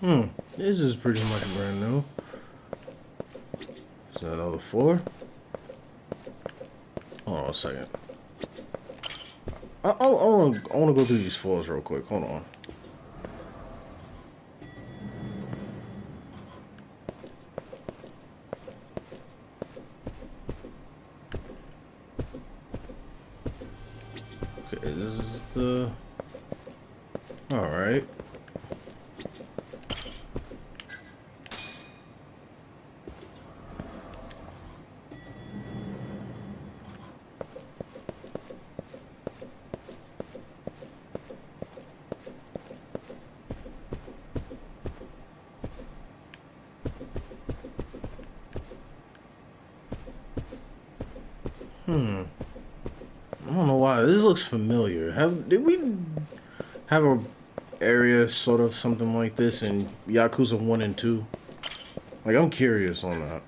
Hmm. This is pretty much brand new. Is that another floor? Hold on a second. I want to go through these floors real quick. Hold on. Okay, this is the... Alright. I don't know why this looks familiar. Did we have a area sort of something like this in Yakuza 1 and 2? Like, I'm curious on that.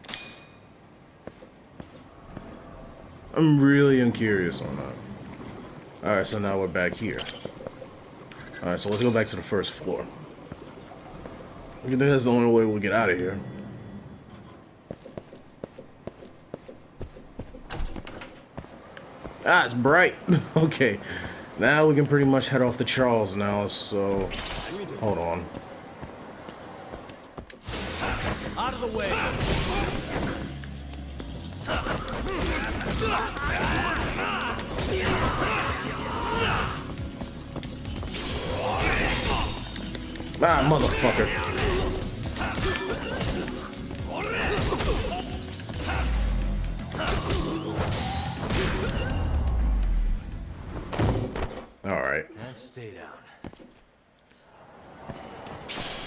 I'm curious on that. Alright, so now we're back here. Alright, so let's go back to the first floor. I think that's the only way we'll get out of here. Ah, it's bright. Okay. Now we can pretty much head off to Charles now, so... Hold on. Out of the way! Ah, motherfucker. Alright. And stay down.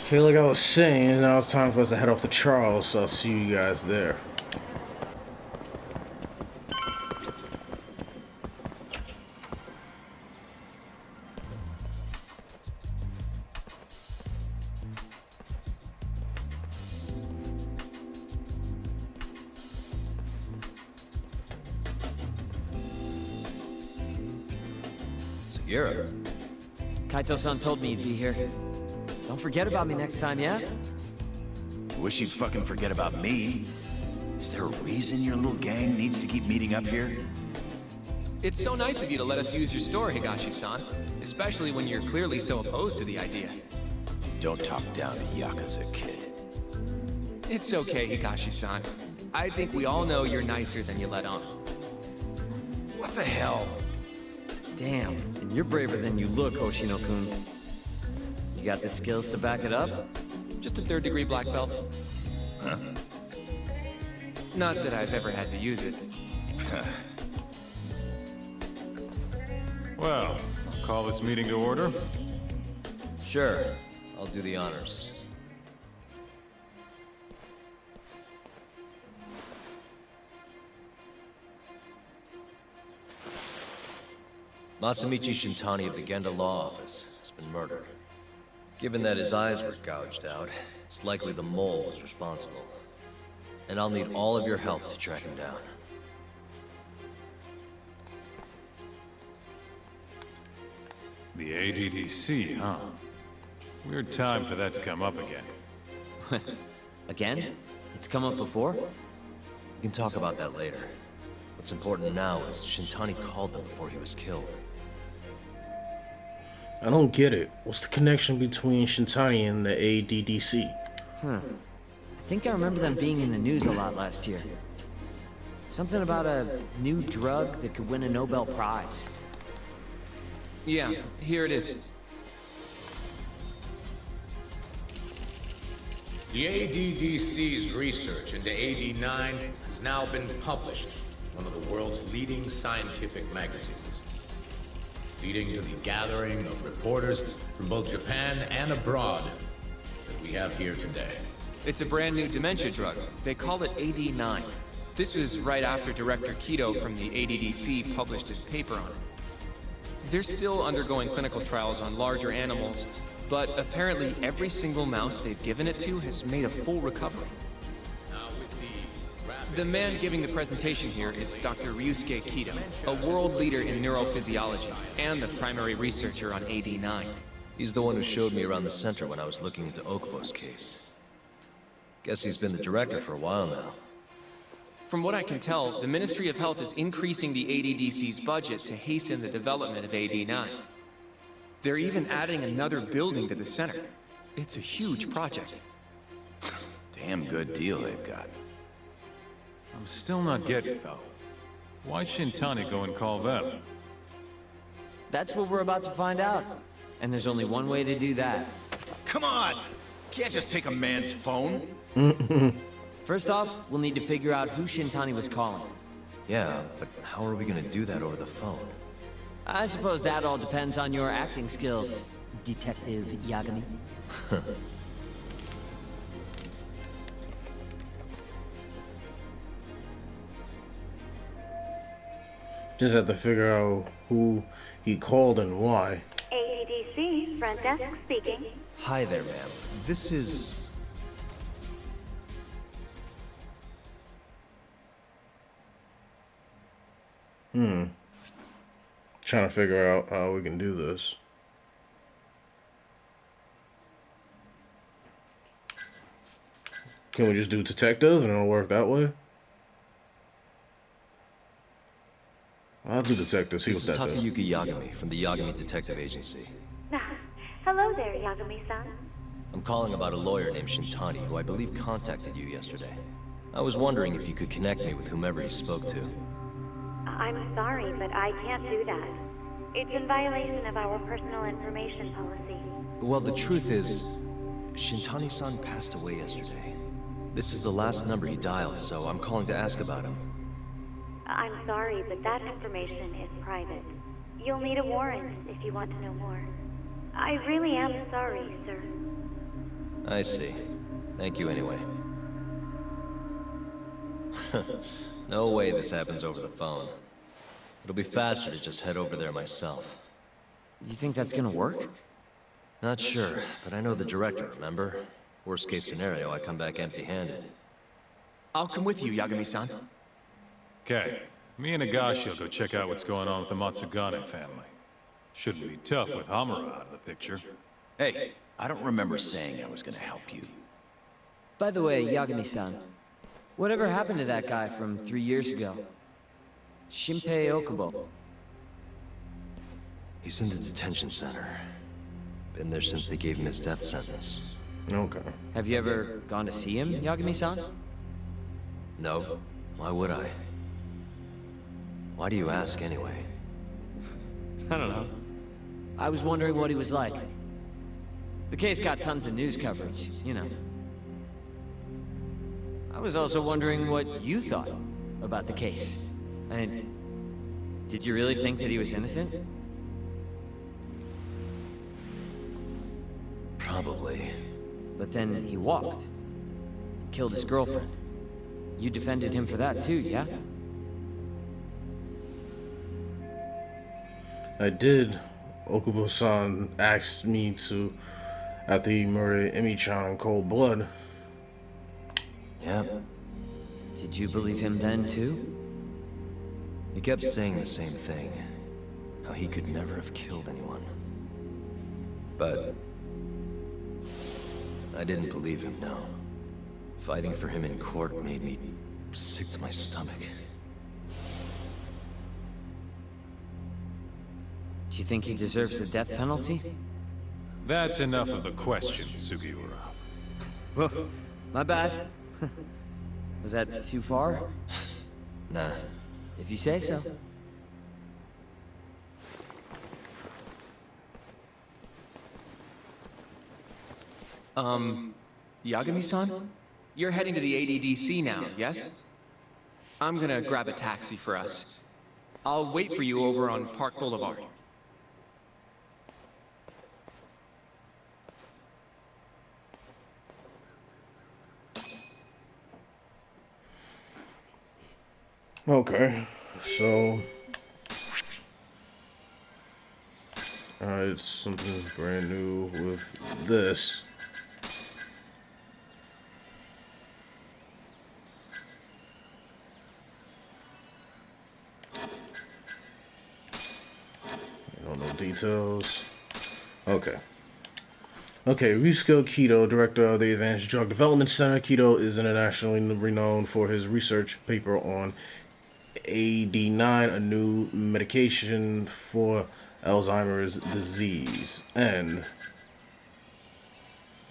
Okay, like I was saying, now it's time for us to head off to Charles, so I'll see you guys there. Yura. Kaito-san told me you'd be here. Don't forget about me next time, yeah? Wish you'd fucking forget about me. Is there a reason your little gang needs to keep meeting up here? It's so nice of you to let us use your store, Higashi-san. Especially when you're clearly so opposed to the idea. Don't talk down to Yakuza, kid. It's okay, Higashi-san. I think we all know you're nicer than you let on. What the hell? Damn, and you're braver than you look, Hoshino-kun. You got the skills to back it up? Just a third-degree black belt. Huh? Not that I've ever had to use it. Well, call this meeting to order. Sure, I'll do the honors. Masamichi Shintani of the Genda Law Office has been murdered. Given that his eyes were gouged out, it's likely the mole was responsible. And I'll need all of your help to track him down. The ADDC, huh? Weird time for that to come up again. Again? It's come up before? We can talk about that later. What's important now is Shintani called them before he was killed. I don't get it. What's the connection between Shintani and the ADDC? I think I remember them being in the news a lot last year. Something about a new drug that could win a Nobel Prize. Yeah, here it is. The ADDC's research into AD9 has now been published in one of the world's leading scientific magazines, leading to the gathering of reporters from both Japan and abroad that we have here today. It's a brand new dementia drug. They call it AD9. This was right after Director Kido from the ADDC published his paper on it. They're still undergoing clinical trials on larger animals, but apparently every single mouse they've given it to has made a full recovery. Now with The man giving the presentation here is Dr. Ryusuke Kido, a world leader in neurophysiology and the primary researcher on AD9. He's the one who showed me around the center when I was looking into Okubo's case. Guess he's been the director for a while now. From what I can tell, the Ministry of Health is increasing the ADDC's budget to hasten the development of AD-9. They're even adding another building to the center. It's a huge project. Damn good deal they've got. I'm still not getting it, though. Why Shintani go and call them? That's what we're about to find out. And there's only one way to do that. Come on! Can't just take a man's phone. First off, we'll need to figure out who Shintani was calling. Yeah, but how are we gonna do that over the phone? I suppose that all depends on your acting skills, Detective Yagami. Just have to figure out who he called and why. ADDC, front desk speaking. Hi there, ma'am. This is... Trying to figure out how we can do this. Can we just do detective and it'll work that way? I'll do detective, see what This is that does. Takayuki Yagami from the Yagami Detective Agency. Hello there, Yagami-san. I'm calling about a lawyer named Shintani, who I believe contacted you yesterday. I was wondering if you could connect me with whomever he spoke to. I'm sorry, but I can't do that. It's in violation of our personal information policy. Well, the truth is, Shintani-san passed away yesterday. This is the last number he dialed, so I'm calling to ask about him. I'm sorry, but that information is private. You'll need a warrant if you want to know more. I really am sorry, sir. I see. Thank you anyway. No way this happens over the phone. It'll be faster to just head over there myself. Do you think that's gonna work? Not sure, but I know the director, remember? Worst case scenario, I come back empty-handed. I'll come with you, Yagami-san. Okay, me and Nagashi will go check out what's going on with the Matsugane family. Shouldn't be tough with Hamura out of the picture. Hey, I don't remember saying I was gonna help you. By the way, Yagami-san, whatever happened to that guy from 3 years ago? Shinpei Okubo. He's in the detention center. Been there since they gave him his death sentence. Okay. Have you ever gone to see him, Yagami-san? No. Why would I? Why do you ask anyway? I don't know. I was wondering what he was like. The case got tons of news coverage, you know. I was also wondering what you thought about the case. I mean, did you really think that he was innocent? Probably. But then he walked. Killed his girlfriend. You defended him for that too, yeah? I did. Okubo-san asked me to, after he murdered Emi-chan in cold blood. Yep. Did you believe him then too? He kept saying the same thing. How he could never have killed anyone. But... I didn't believe him, no. Fighting for him in court made me sick to my stomach. Do you think he deserves the death penalty? That's enough of the questions, Sugiura. Whoa, my bad. Was that too far? Nah. If you say so. Yagami-san? You're heading to the ADDC now, yes? I'm gonna grab a taxi for us. I'll wait for you over on Park Boulevard. Okay, so it's something brand new with this. I don't know details. Okay, Okay, Ryusuke Kido, director of the Advanced Drug Development Center. Kido is internationally renowned for his research paper on AD9, a new medication for Alzheimer's disease. And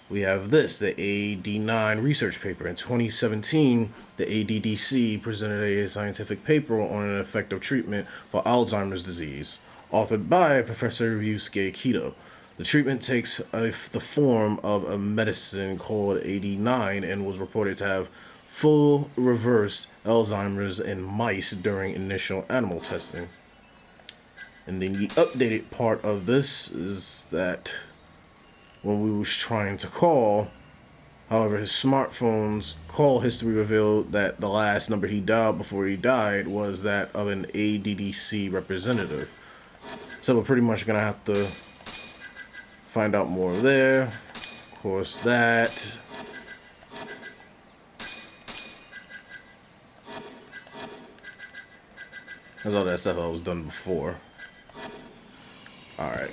we have this, the AD9 research paper. In 2017, the ADDC presented a scientific paper on an effective treatment for Alzheimer's disease, authored by Professor Ryusuke Kido. The treatment takes the form of a medicine called AD9 and was reported to have full reversed Alzheimer's in mice during initial animal testing. And then the updated part of this is that when we was trying to call, however, his smartphone's call history revealed that the last number he dialed before he died was that of an ADDC representative. So we're pretty much gonna have to find out more there. Of course, that. That's all that stuff I was done before. Alright.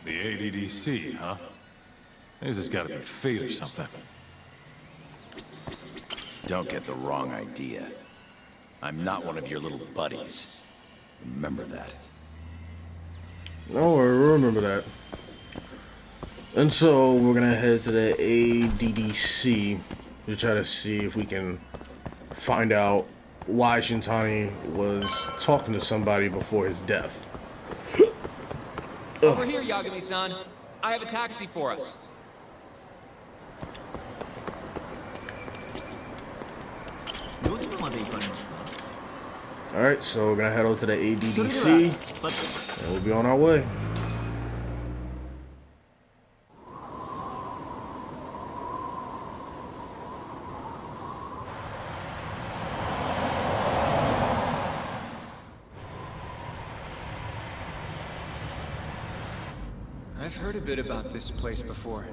The ADDC, huh? This has got to be fate or something. Don't get the wrong idea. I'm not one of your little buddies. Remember that. No, I remember that. And so we're gonna head to the ADDC to try to see if we can find out why Shintani was talking to somebody before his death. Over here, Yagami-san. I have a taxi for us. Alright, so we're gonna head over to the ADDC and we'll be on our way. I've heard a bit about this place before.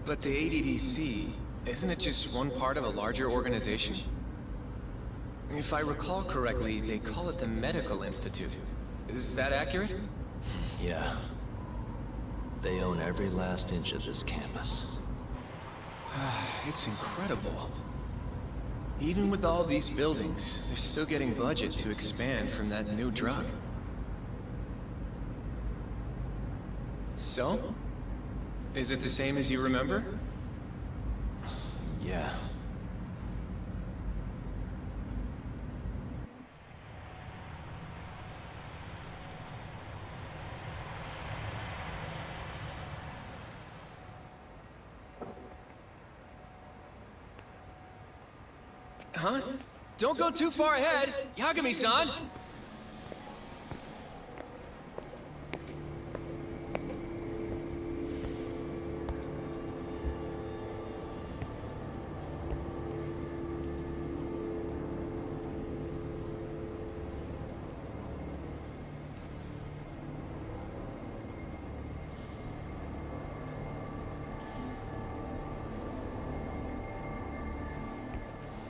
But the ADDC, isn't it just one part of a larger organization? If I recall correctly, they call it the Medical Institute. Is that accurate? Yeah. They own every last inch of this campus. It's incredible. Even with all these buildings, they're still getting budget to expand from that new drug. So? Is it the same as you remember? Yeah. Huh? Don't go too far ahead, Yagami-san!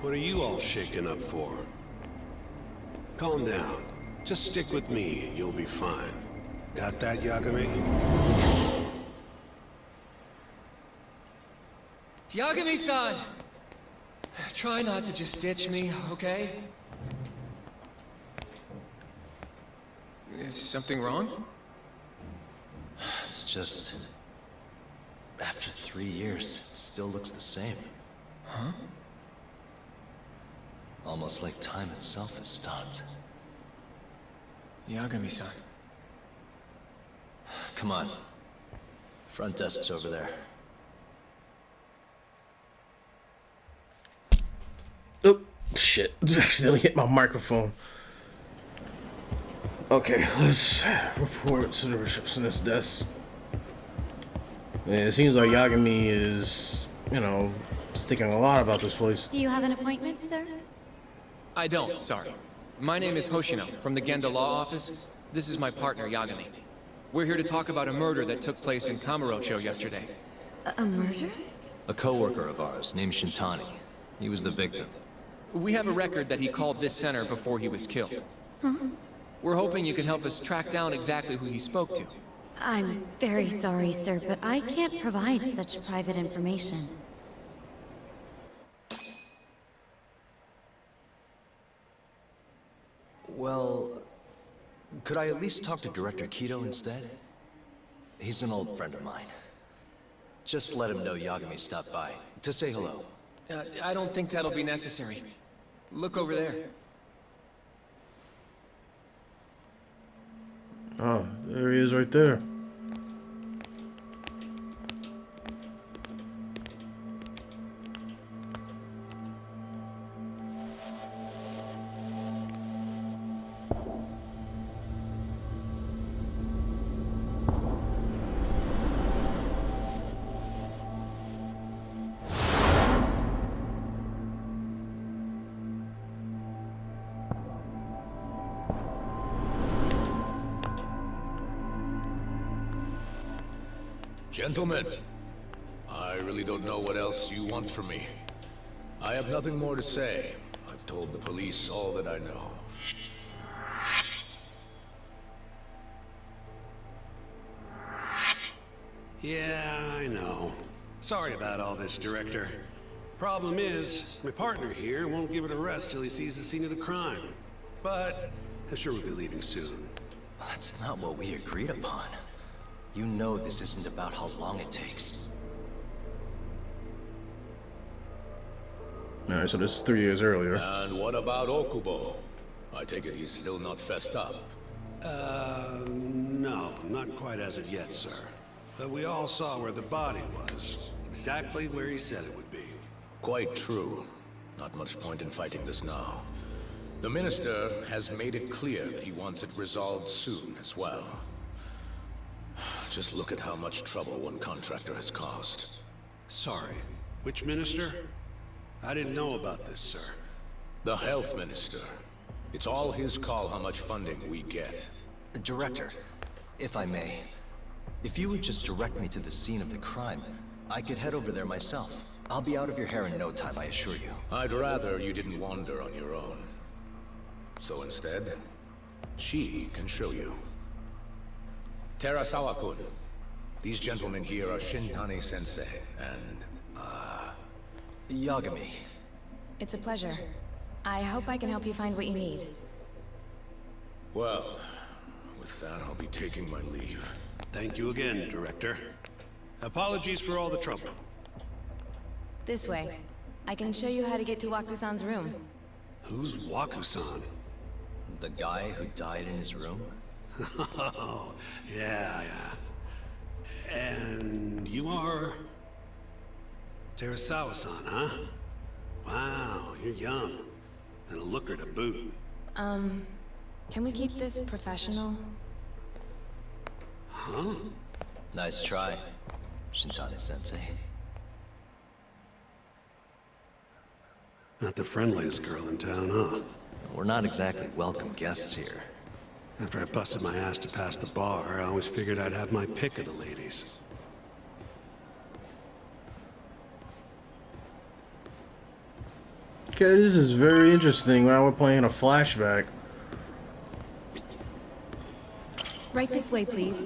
What are you all shaking up for? Calm down. Just stick with me and you'll be fine. Got that, Yagami? Yagami-san! Try not to just ditch me, okay? Is something wrong? It's just... After 3 years, it still looks the same. Huh? Almost like time itself has stopped. Yagami-san. Come on. Front desk's over there. Oh, shit. Just accidentally hit my microphone. Okay, let's report to the receptionist desk. Yeah, it seems like Yagami is, you know, thinking a lot about this place. Do you have an appointment, sir? I don't, sorry. My name is Hoshino, from the Genda Law Office. This is my partner, Yagami. We're here to talk about a murder that took place in Kamurocho yesterday. A murder? A coworker of ours named Shintani. He was the victim. We have a record that he called this center before he was killed. Huh? We're hoping you can help us track down exactly who he spoke to. I'm very sorry, sir, but I can't provide such private information. Well, could I at least talk to Director Kido instead? He's an old friend of mine. Just let him know Yagami stopped by, to say hello. I don't think that'll be necessary. Look over there. Oh, there he is right there. Gentlemen, I really don't know what else you want from me. I have nothing more to say. I've told the police all that I know. Yeah, I know. Sorry about all this, Director. Problem is, my partner here won't give it a rest till he sees the scene of the crime. But I'm sure we'll be leaving soon. That's not what we agreed upon. You know this isn't about how long it takes. Alright, so this is 3 years earlier. And what about Okubo? I take it he's still not fessed up. No, not quite as of yet, sir. But we all saw where the body was. Exactly where he said it would be. Quite true. Not much point in fighting this now. The Minister has made it clear that he wants it resolved soon as well. Just look at how much trouble one contractor has caused. Sorry, which minister? I didn't know about this, sir. The Health Minister. It's all his call how much funding we get. Director, if I may, if you would just direct me to the scene of the crime, I could head over there myself. I'll be out of your hair in no time, I assure you. I'd rather you didn't wander on your own. So instead, she can show you. Terasawa-kun, these gentlemen here are Shintani-sensei and, Yagami. It's a pleasure. I hope I can help you find what you need. Well, with that, I'll be taking my leave. Thank you again, Director. Apologies for all the trouble. This way. I can show you how to get to Waku-san's room. Who's Waku-san? The guy who died in his room? Oh, yeah. And you are... Terasawa-san, huh? Wow, you're young. And a looker to boot. Can we keep this professional? Huh? Nice try, Shintani-sensei. Not the friendliest girl in town, huh? We're not exactly welcome guests here. After I busted my ass to pass the bar, I always figured I'd have my pick of the ladies. Okay, this is very interesting. Now we're playing a flashback. Right this way, please.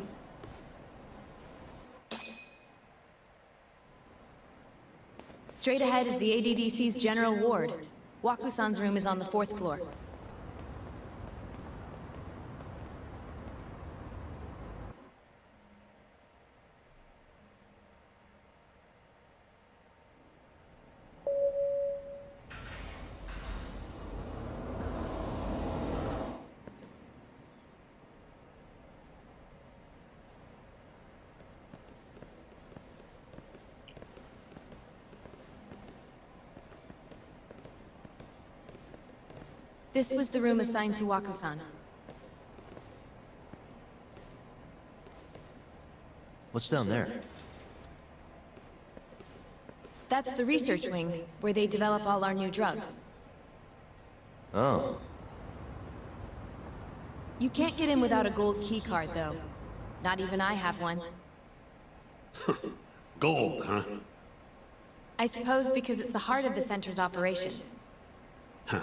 Straight ahead is the ADDC's general ward. Waku-san's room is on the 4th floor. This was the room assigned to Waku-san. What's down there? That's the research wing, where they develop all our new drugs. Oh. You can't get in without a gold key card, though. Not even I have one. Gold, huh? I suppose because it's the heart of the center's operations. Huh.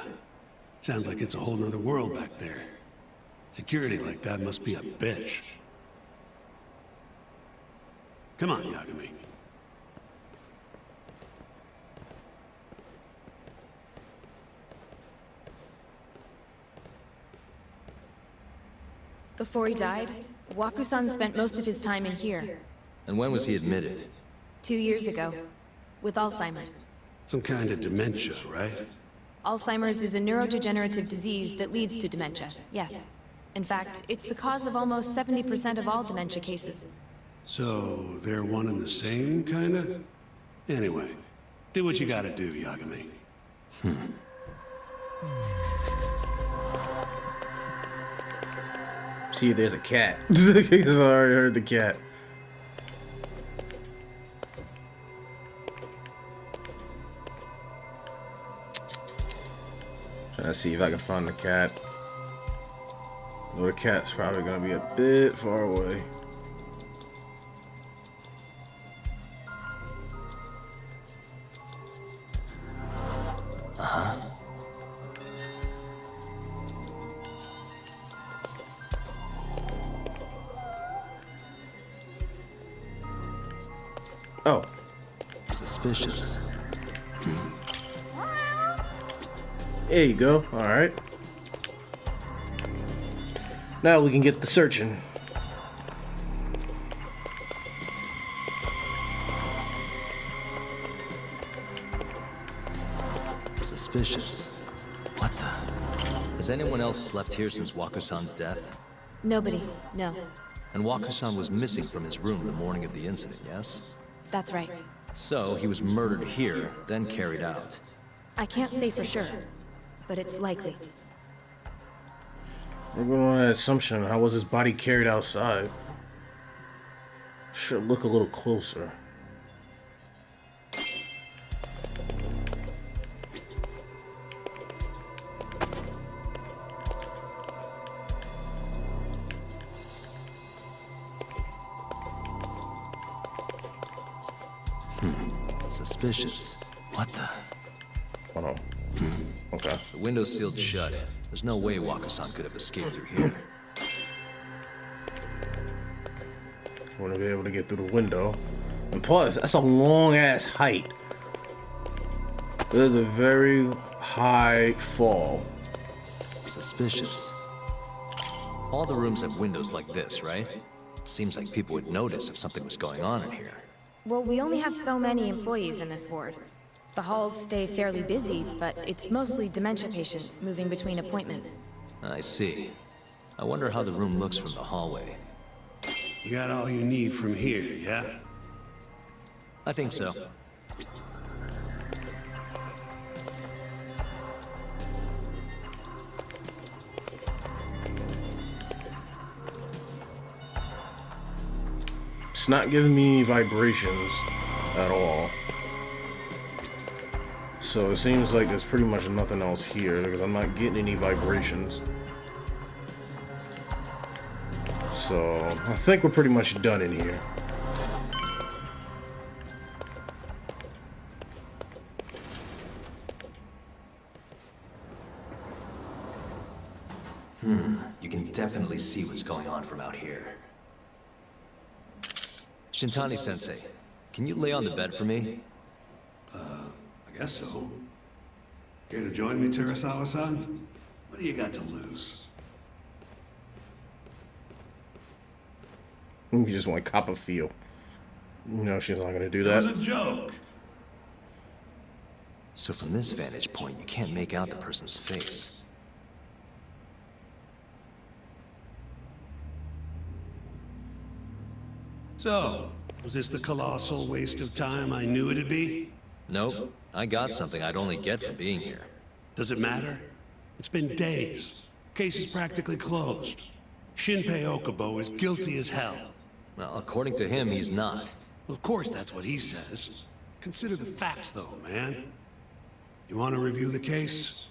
Sounds like it's a whole nother world back there. Security like that must be a bitch. Come on, Yagami. Before he died, Waku-san spent most of his time in here. And when was he admitted? 2 years ago. With Alzheimer's. Some kind of dementia, right? Alzheimer's is a neurodegenerative disease that leads to dementia, yes. In fact, it's the cause of almost 70% of all dementia cases. So, they're one and the same, kinda? Anyway, do what you gotta do, Yagami. See, there's a cat. I already heard the cat. Trying to see if I can find the cat. Well, the cat's probably gonna be a bit far away. Oh. Suspicious. There you go. Alright. Now we can get the searching. Suspicious. What the? Has anyone else slept here since Waku-san's death? Nobody, no. And Waku-san was missing from his room the morning of the incident, yes? That's right. So, he was murdered here, then carried out. I can't say for sure, but it's likely. We're going on that assumption. How was his body carried outside? Should look a little closer. Suspicious. What the? Hold on. Okay. The window's sealed shut. There's no way Waku-san could have escaped through here. Want to be able to get through the window. And plus, that's a long ass height. There's a very high fall. Suspicious. All the rooms have windows like this, right? Seems like people would notice if something was going on in here. Well, we only have so many employees in this ward. The halls stay fairly busy, but it's mostly dementia patients moving between appointments. I see. I wonder how the room looks from the hallway. You got all you need from here, yeah? I think so. It's not giving me any vibrations at all. So it seems like there's pretty much nothing else here because I'm not getting any vibrations. So I think we're pretty much done in here. You can definitely see what's going on from out here. Shintani-sensei, can you lay on the bed for me? I guess so. Care to join me, Terasawa-san? What do you got to lose? You just want to cop a feel. You know she's not gonna do that. It was a joke. So from this vantage point, you can't make out the person's face. So, was this the colossal waste of time I knew it'd be? Nope. I got something I'd only get from being here. Does it matter? It's been days. Case is practically closed. Shinpei Okubo is guilty as hell. Well, according to him, he's not. Of course that's what he says. Consider the facts though, man. You want to review the case?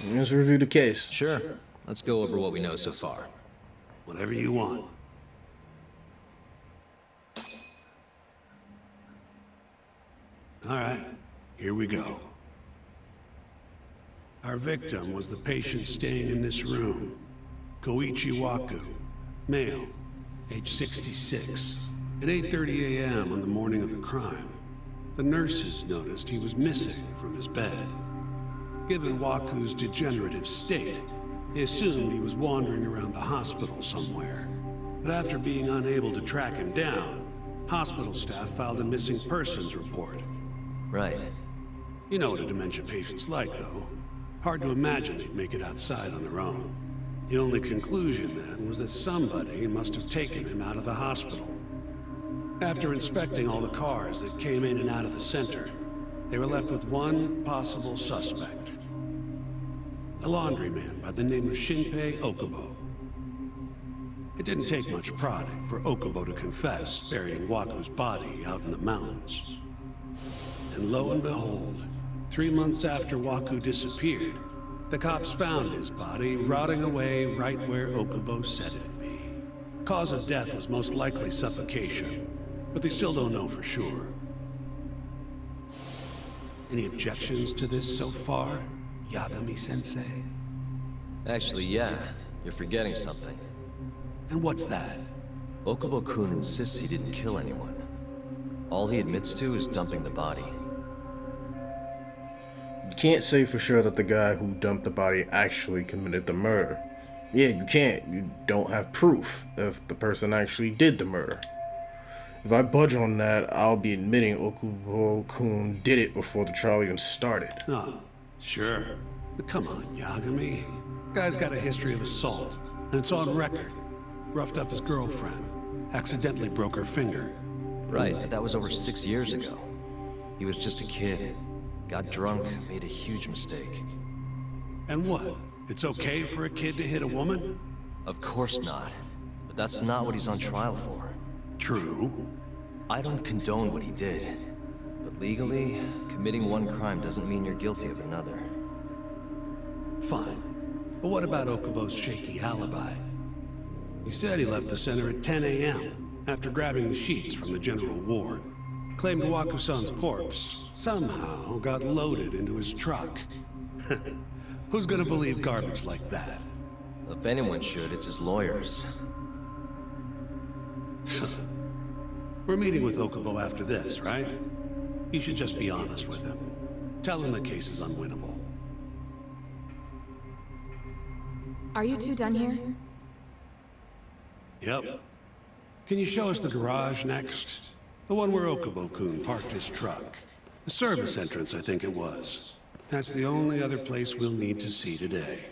Let's review the case. Sure. Let's go over what we know so far. Whatever you want. All right, here we go. Our victim was the patient staying in this room. Koichi Waku, male, age 66. At 8:30 a.m. on the morning of the crime, the nurses noticed he was missing from his bed. Given Waku's degenerative state, they assumed he was wandering around the hospital somewhere. But after being unable to track him down, hospital staff filed a missing persons report. Right. You know what a dementia patient's like, though. Hard to imagine they'd make it outside on their own. The only conclusion then was that somebody must have taken him out of the hospital. After inspecting all the cars that came in and out of the center, they were left with one possible suspect. A laundryman by the name of Shinpei Okubo. It didn't take much prodding for Okubo to confess burying Waku's body out in the mountains. And lo and behold, 3 months after Waku disappeared, the cops found his body rotting away right where Okubo said it'd be. Cause of death was most likely suffocation, but they still don't know for sure. Any objections to this so far, Yagami-sensei? Actually, yeah. You're forgetting something. And what's that? Okubo-kun insists he didn't kill anyone. All he admits to is dumping the body. You can't say for sure that the guy who dumped the body actually committed the murder. Yeah, you can't. You don't have proof if the person actually did the murder. If I budge on that, I'll be admitting Okubo-kun did it before the trial even started. Oh, sure. But come on, Yagami. Guy's got a history of assault, and it's on record. Roughed up his girlfriend. Accidentally broke her finger. Right, but that was over 6 years ago. He was just a kid. Got drunk, made a huge mistake. And what? It's okay for a kid to hit a woman? Of course not. But that's not what he's on trial for. True. I don't condone what he did. But legally, committing one crime doesn't mean you're guilty of another. Fine. But what about Okubo's shaky alibi? He said he left the center at 10 a.m. after grabbing the sheets from the general ward. Claimed Waku-san's corpse somehow got loaded into his truck. Who's gonna believe garbage like that? If anyone should, it's his lawyers. We're meeting with Okubo after this, right? You should just be honest with him. Tell him the case is unwinnable. Are you two done here? Yep. Can you show us the garage next? The one where Okubo-kun parked his truck. The service entrance, I think it was. That's the only other place we'll need to see today.